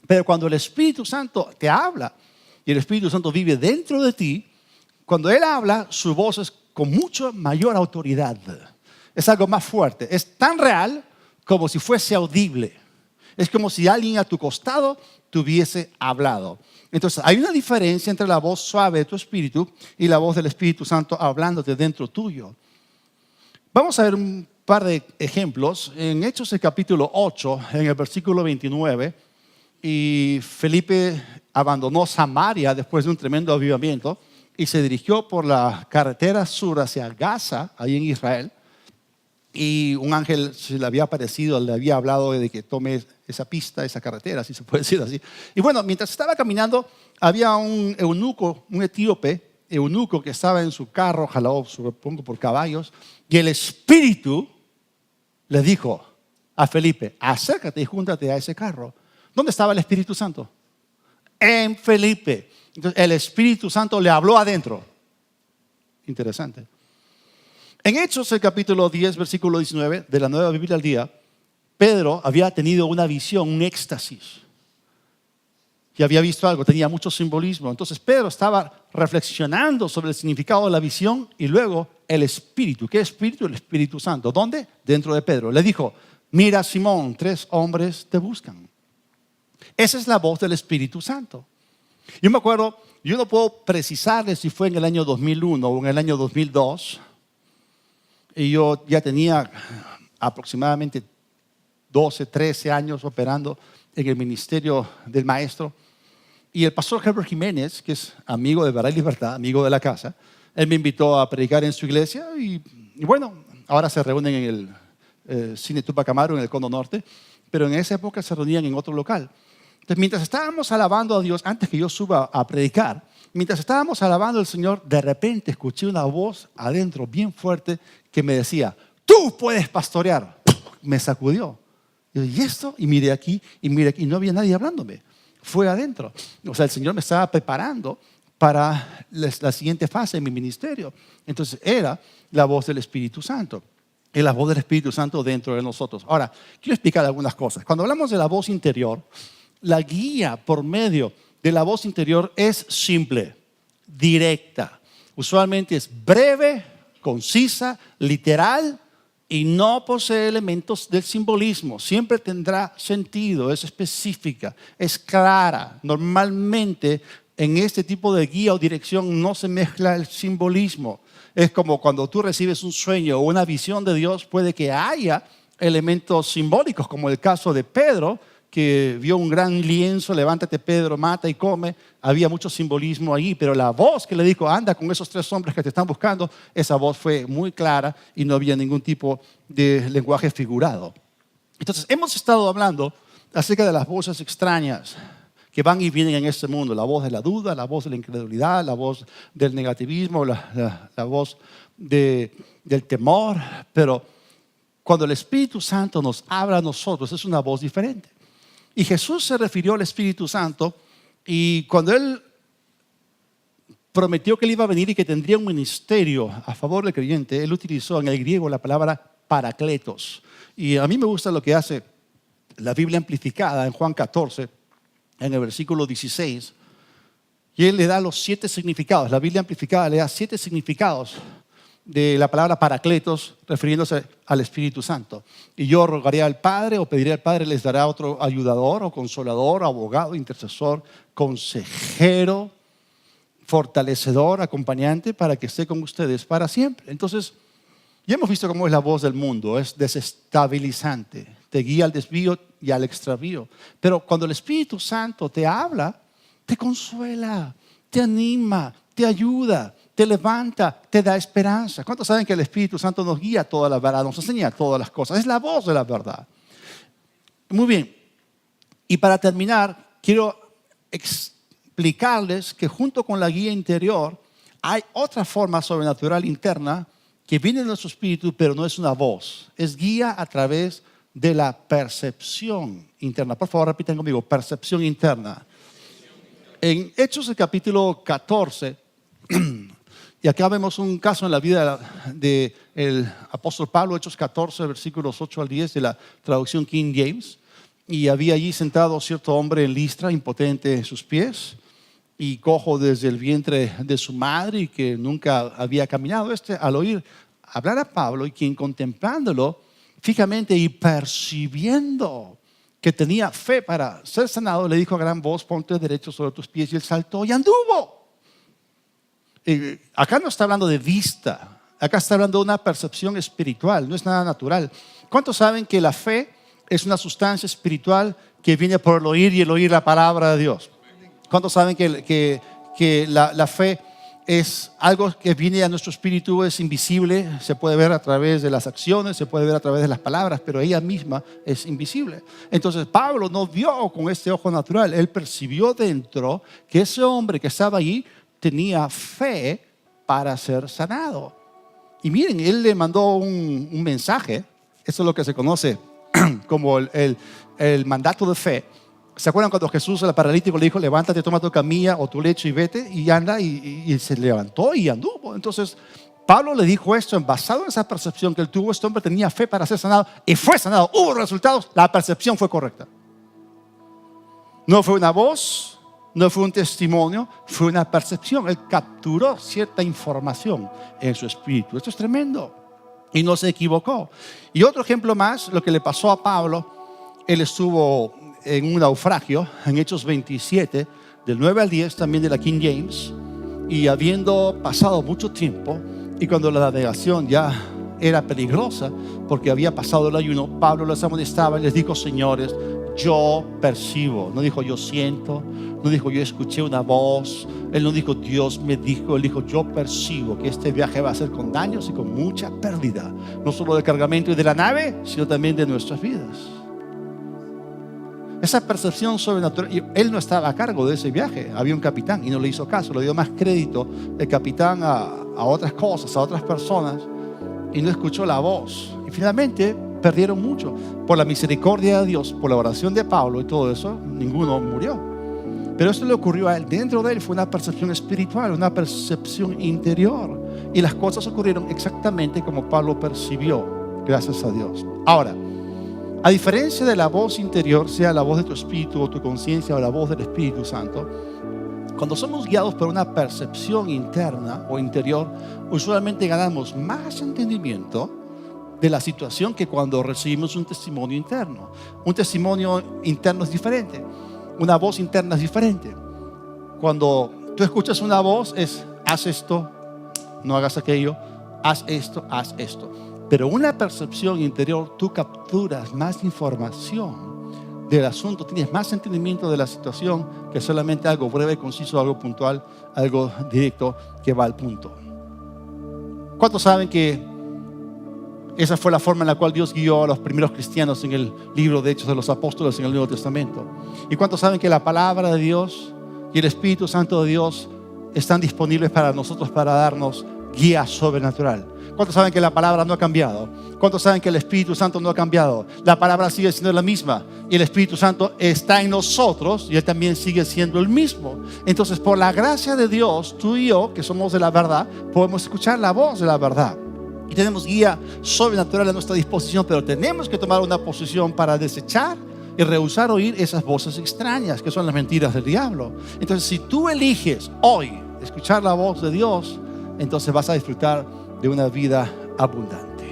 Pero cuando el Espíritu Santo te habla y el Espíritu Santo vive dentro de ti, cuando Él habla, su voz es con mucha mayor autoridad. Es algo más fuerte. Es tan real como si fuese audible. Es como si alguien a tu costado te hubiese hablado. Entonces, hay una diferencia entre la voz suave de tu espíritu y la voz del Espíritu Santo hablándote dentro tuyo. Vamos a ver un par de ejemplos. En Hechos, el capítulo 8, en el versículo 29, y Felipe abandonó Samaria después de un tremendo avivamiento y se dirigió por la carretera sur hacia Gaza, ahí en Israel. Y un ángel se le había aparecido, le había hablado de que tome esa pista, esa carretera, si se puede decir así. Y bueno, mientras estaba caminando, había un eunuco, un etíope, eunuco que estaba en su carro, jalado, supongo, por caballos, y el Espíritu le dijo a Felipe, acércate y júntate a ese carro. ¿Dónde estaba el Espíritu Santo? En Felipe. Entonces, el Espíritu Santo le habló adentro. Interesante. En Hechos, el capítulo 10, versículo 19, de la Nueva Biblia al Día, Pedro había tenido una visión, un éxtasis. Y había visto algo, tenía mucho simbolismo. Entonces Pedro estaba reflexionando sobre el significado de la visión y luego el Espíritu. ¿Qué Espíritu? El Espíritu Santo. ¿Dónde? Dentro de Pedro. Le dijo, mira Simón, 3 hombres te buscan. Esa es la voz del Espíritu Santo. Yo me acuerdo, yo no puedo precisarle si fue en el año 2001 o en el año 2002. Y yo ya tenía aproximadamente 12, 13 años operando en el ministerio del maestro. Y el pastor Herbert Jiménez, que es amigo de Verdad y Libertad, amigo de la casa, él me invitó a predicar en su iglesia. Y bueno, ahora se reúnen en el Cine Tupac Amaru, en el Cono Norte. Pero en esa época se reunían en otro local. Entonces, mientras estábamos alabando a Dios, antes que yo suba a predicar, mientras estábamos alabando al Señor, de repente escuché una voz adentro bien fuerte que me decía, tú puedes pastorear. Me sacudió. ¿Y esto? Y miré aquí, y no había nadie hablándome. Fue adentro. O sea, el Señor me estaba preparando para la siguiente fase de mi ministerio. Entonces, era la voz del Espíritu Santo. Es la voz del Espíritu Santo dentro de nosotros. Ahora, quiero explicar algunas cosas. Cuando hablamos de la voz interior, la guía por medio de la voz interior es simple, directa. Usualmente es breve, concisa, literal y no posee elementos del simbolismo. Siempre tendrá sentido, es específica, es clara. Normalmente en este tipo de guía o dirección no se mezcla el simbolismo. Es como cuando tú recibes un sueño o una visión de Dios, puede que haya elementos simbólicos, como el caso de Pedro, que vio un gran lienzo, levántate Pedro, mata y come. Había mucho simbolismo ahí, pero la voz que le dijo, anda con esos 3 hombres que te están buscando, esa voz fue muy clara y no había ningún tipo de lenguaje figurado. Entonces, hemos estado hablando acerca de las voces extrañas que van y vienen en este mundo. La voz de la duda, la voz de la incredulidad, la voz del negativismo, la voz del temor. Pero cuando el Espíritu Santo nos habla a nosotros, es una voz diferente. Y Jesús se refirió al Espíritu Santo y cuando Él prometió que Él iba a venir y que tendría un ministerio a favor del creyente, Él utilizó en el griego la palabra paracletos. Y a mí me gusta lo que hace la Biblia amplificada en Juan 14, en el versículo 16. Y Él le da los 7 significados. La Biblia amplificada le da 7 significados de la palabra paracletos, refiriéndose al Espíritu Santo. Y yo rogaré al Padre o pediré al Padre, les dará otro ayudador o consolador, abogado, intercesor, consejero, fortalecedor, acompañante, para que esté con ustedes para siempre. Entonces, ya hemos visto cómo es la voz del mundo, es desestabilizante, te guía al desvío y al extravío. Pero cuando el Espíritu Santo te habla, te consuela, te anima, te ayuda, te levanta, te da esperanza. ¿Cuántos saben que el Espíritu Santo nos guía a toda la verdad, nos enseña todas las cosas? Es la voz de la verdad. Muy bien. Y para terminar, quiero explicarles que junto con la guía interior hay otra forma sobrenatural interna que viene de nuestro espíritu, pero no es una voz. Es guía a través de la percepción interna. Por favor, repitan conmigo, percepción interna. En Hechos, el capítulo 14, Y acá vemos un caso en la vida del apóstol Pablo, Hechos 14, versículos 8 al 10 de la traducción King James. Y había allí sentado cierto hombre en Listra, impotente en sus pies y cojo desde el vientre de su madre y que nunca había caminado. Al oír hablar a Pablo, y quien contemplándolo fijamente y percibiendo que tenía fe para ser sanado, le dijo a gran voz: ponte derecho sobre tus pies. Y él saltó y anduvo. Acá no está hablando de vista, acá está hablando de una percepción espiritual, no es nada natural. ¿Cuántos saben que la fe es una sustancia espiritual que viene por el oír y el oír la palabra de Dios? ¿Cuántos saben que la fe es algo que viene a nuestro espíritu, es invisible, se puede ver a través de las acciones, se puede ver a través de las palabras, pero ella misma es invisible? Entonces Pablo no vio con este ojo natural, él percibió dentro que ese hombre que estaba allí tenía fe para ser sanado. Y miren, él le mandó un mensaje. Eso es lo que se conoce como el mandato de fe. ¿Se acuerdan cuando Jesús al paralítico le dijo: levántate, toma tu camilla o tu lecho y vete? Y anda, y se levantó y anduvo. Entonces Pablo le dijo esto basado en esa percepción que él tuvo. Este hombre tenía fe para ser sanado y fue sanado. Hubo resultados, la percepción fue correcta. No fue una voz, no fue un testimonio, fue una percepción. Él capturó cierta información en su espíritu. Esto es tremendo. Y no se equivocó. Y otro ejemplo más, lo que le pasó a Pablo. Él estuvo en un naufragio en Hechos 27, del 9 al 10, también de la King James. Y habiendo pasado mucho tiempo, y cuando la navegación ya era peligrosa, porque había pasado el ayuno, Pablo los amonestaba y les dijo: señores, yo percibo. No dijo yo siento, no dijo yo escuché una voz, él no dijo Dios me dijo, él dijo yo percibo que este viaje va a ser con daños y con mucha pérdida, no solo del cargamento y de la nave, sino también de nuestras vidas. Esa percepción sobrenatural. Él no estaba a cargo de ese viaje, había un capitán y no le hizo caso, le dio más crédito el capitán a otras cosas, a otras personas, y no escuchó la voz. Y finalmente perdieron mucho. Por la misericordia de Dios, por la oración de Pablo y todo eso, ninguno murió. Pero esto le ocurrió a él. Dentro de él fue una percepción espiritual, una percepción interior. Y las cosas ocurrieron exactamente como Pablo percibió, gracias a Dios. Ahora, a diferencia de la voz interior, sea la voz de tu espíritu o tu conciencia o la voz del Espíritu Santo, cuando somos guiados por una percepción interna o interior, usualmente ganamos más entendimiento de la situación que cuando recibimos un testimonio interno. Un testimonio interno es diferente, una voz interna es diferente. Cuando tú escuchas una voz es: haz esto, no hagas aquello, haz esto, haz esto. Pero una percepción interior, tú capturas más información del asunto, tienes más entendimiento de la situación que solamente algo breve, conciso, algo puntual, algo directo que va al punto. ¿Cuántos saben que esa fue la forma en la cual Dios guió a los primeros cristianos en el libro de Hechos de los Apóstoles en el Nuevo Testamento? ¿Y cuántos saben que la palabra de Dios y el Espíritu Santo de Dios están disponibles para nosotros para darnos guía sobrenatural? ¿Cuántos saben que la palabra no ha cambiado? ¿Cuántos saben que el Espíritu Santo no ha cambiado? La palabra sigue siendo la misma y el Espíritu Santo está en nosotros y Él también sigue siendo el mismo. Entonces, por la gracia de Dios, tú y yo, que somos de la verdad, podemos escuchar la voz de la verdad. Y tenemos guía sobrenatural a nuestra disposición, pero tenemos que tomar una posición para desechar y rehusar oír esas voces extrañas que son las mentiras del diablo. Entonces, si tú eliges hoy escuchar la voz de Dios, entonces vas a disfrutar de una vida abundante.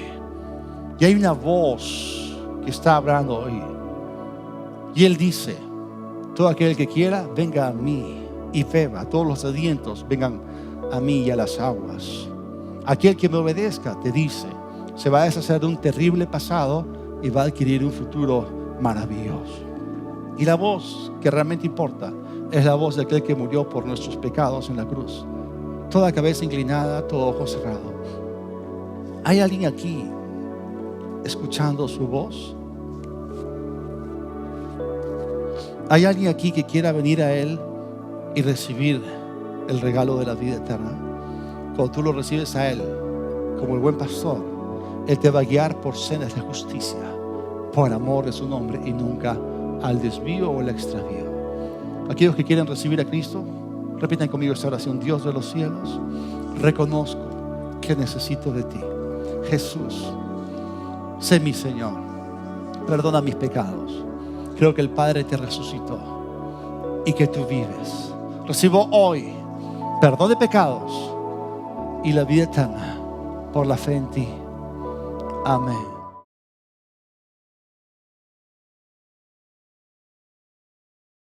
Y hay una voz que está hablando hoy. Y Él dice: todo aquel que quiera, venga a mí y beba. Todos los sedientos, vengan a mí y a las aguas. Aquel que me obedezca, te dice, se va a deshacer de un terrible pasado y va a adquirir un futuro maravilloso. Y la voz que realmente importa es la voz de aquel que murió por nuestros pecados en la cruz. Toda cabeza inclinada, todo ojo cerrado. ¿Hay alguien aquí escuchando su voz? ¿Hay alguien aquí que quiera venir a Él y recibir el regalo de la vida eterna? Cuando tú lo recibes a Él como el buen pastor, Él te va a guiar por sendas de justicia, por amor de su nombre, y nunca al desvío o el extravío. Aquellos que quieren recibir a Cristo, repitan conmigo esta oración. Dios de los cielos, reconozco que necesito de ti. Jesús, sé mi Señor. Perdona mis pecados. Creo que el Padre te resucitó y que tú vives. Recibo hoy perdón de pecados y la vida eterna por la fe en ti. Amén.